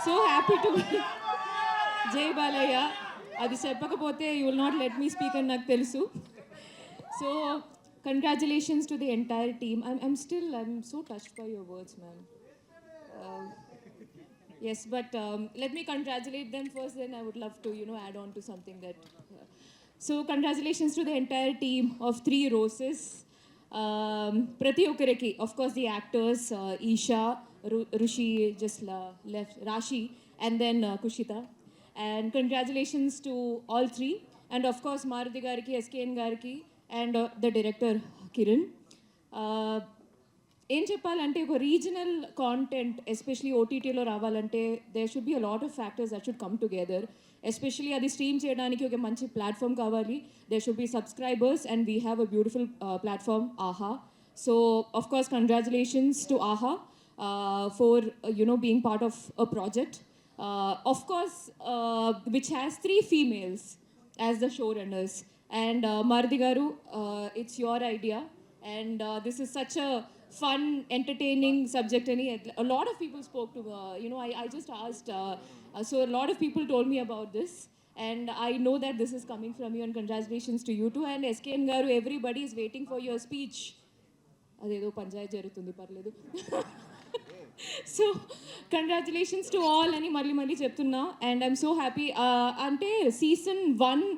So happy to be Jay Balaya. అది చెప్పకపోతే you will not let me speak అని నాకు తెలుసు. So congratulations to the entire team. I'm so touched by your words, man. Uh, yes, but let me congratulate them first, then I would love to, add on to something that. So congratulations to the entire team of Three Roses. Prati Okereki, of course, the actors, Isha, Rushi just left, Rashi, and then Kushita. And congratulations to all three. And of course, Maruti Gariki, SKN Gariki, and the director, Kiran. Uh, ఏం చెప్పాలంటే ఒక regional content especially ఓటీటీలో రావాలంటే there should be a lot of factors that should come together especially అది stream చేయడానికి ఒక మంచి platform కావాలి there should be subscribers and we have a beautiful platform Aha so of course congratulations to Aha for being part of a project of course which has 3 females as the showrunners. And Maruti Garu, it's your idea. And this is such a fun, entertaining subject. And a lot of people spoke to, I just asked, so a lot of people told me about this. And I know that this is coming from you, and congratulations to you too. And SKN Garu, everybody is waiting for your speech. అదేదో పంచాయతీ జరుగుతుంది పర్లేదు so congratulations to all అని మళ్ళీ మళ్ళీ చెప్తున్నా and I'm so happy అంటే season 1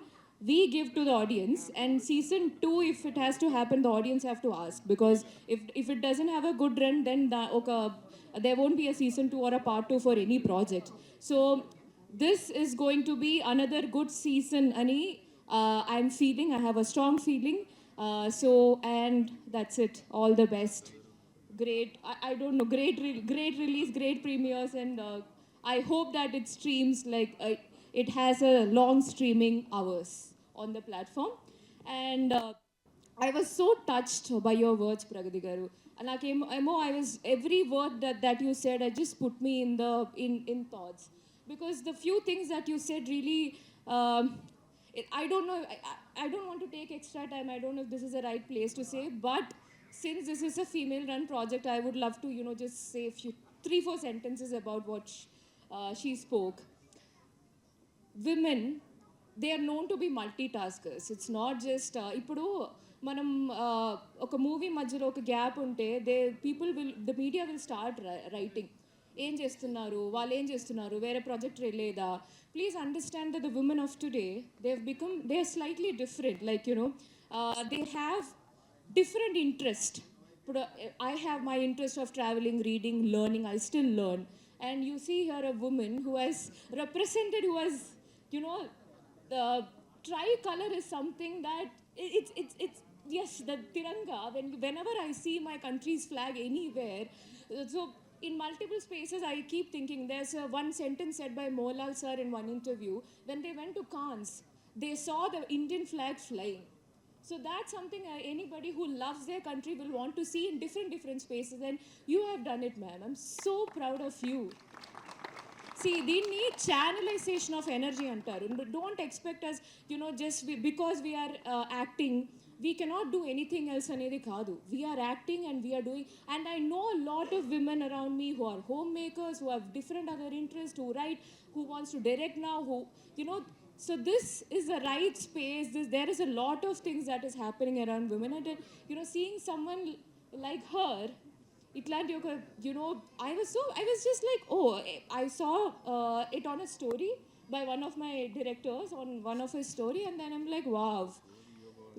we give to the audience, and season 2 if it has to happen the audience have to ask, because if it doesn't have a good run then there won't be a season 2 or a part 2 for any project. So this is going to be another good season ani I'm feeling, I have a strong feeling. So and that's it, all the best. Great, I don't know, great release, great premieres, and I hope that it streams like it has a long streaming hours on the platform. And I was so touched by your words, Pragati Garu. And I was every word that you said, I just put me in thoughts, because the few things that you said really, I don't know, I don't want to take extra time. I don't know if this is the right place to say, but since this is a female-run project, I would love to, just say a few, 3-4 sentences about what she spoke. Women, they are known to be multitaskers. It's not just ఇప్పుడు మనం ఒక movie మధ్యలో ఒక gap ఉంటే the media will start writing ఏం చేస్తున్నారు వాళ్ళు, ఏం చేస్తున్నారు, వేరే ప్రాజెక్ట్ లేదా. Please understand that the women of today they are slightly different, like they have different interest. I have my interest of traveling, reading, learning. I still learn. And you see here a woman who has represented, who has, the tricolor is something that it's yes, the Tiranga. Whenever I see my country's flag anywhere, so in multiple spaces, I keep thinking. There's one sentence said by Mohanlal sir in one interview. When they went to Cannes, they saw the Indian flag flying. So that's something anybody who loves their country will want to see in different spaces, and you have done it, ma'am. I'm so proud of you. See, they need channelization of energy antaru. Don't expect us, just because we are acting, we cannot do anything else anedi kaadu. We are acting and we are doing, and I know a lot of women around me who are homemakers, who have different other interests, who write, who wants to direct now, who, so this is the right space. There is a lot of things that is happening around women, and seeing someone like her, ఇట్లాంటి ఒక I was just like, oh, I saw it on a story by one of my directors on one of his story, and then I'm like, wow,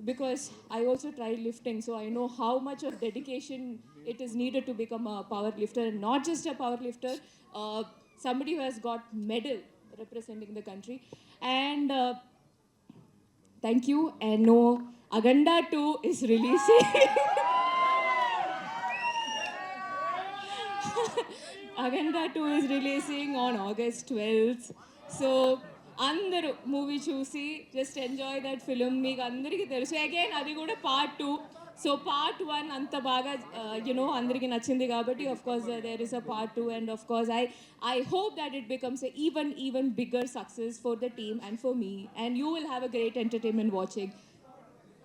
because I also tried lifting, so I know how much of dedication it is needed to become a power lifter, and not just a power lifter, somebody who has got medal representing the country. And thank you. And no, Aganda 2 is releasing. Agenda 2 is releasing on August 12th. So, అందరూ movie చూసి just enjoy that film. మీకు అందరికీ తెలుసు, again అది కూడా part 2. So part 1 అంత బాగా అందరికీ నచ్చింది కాబట్టి of course there is a part 2, and of course I hope that it becomes a even bigger success for the team and for me, and you will have a great entertainment watching.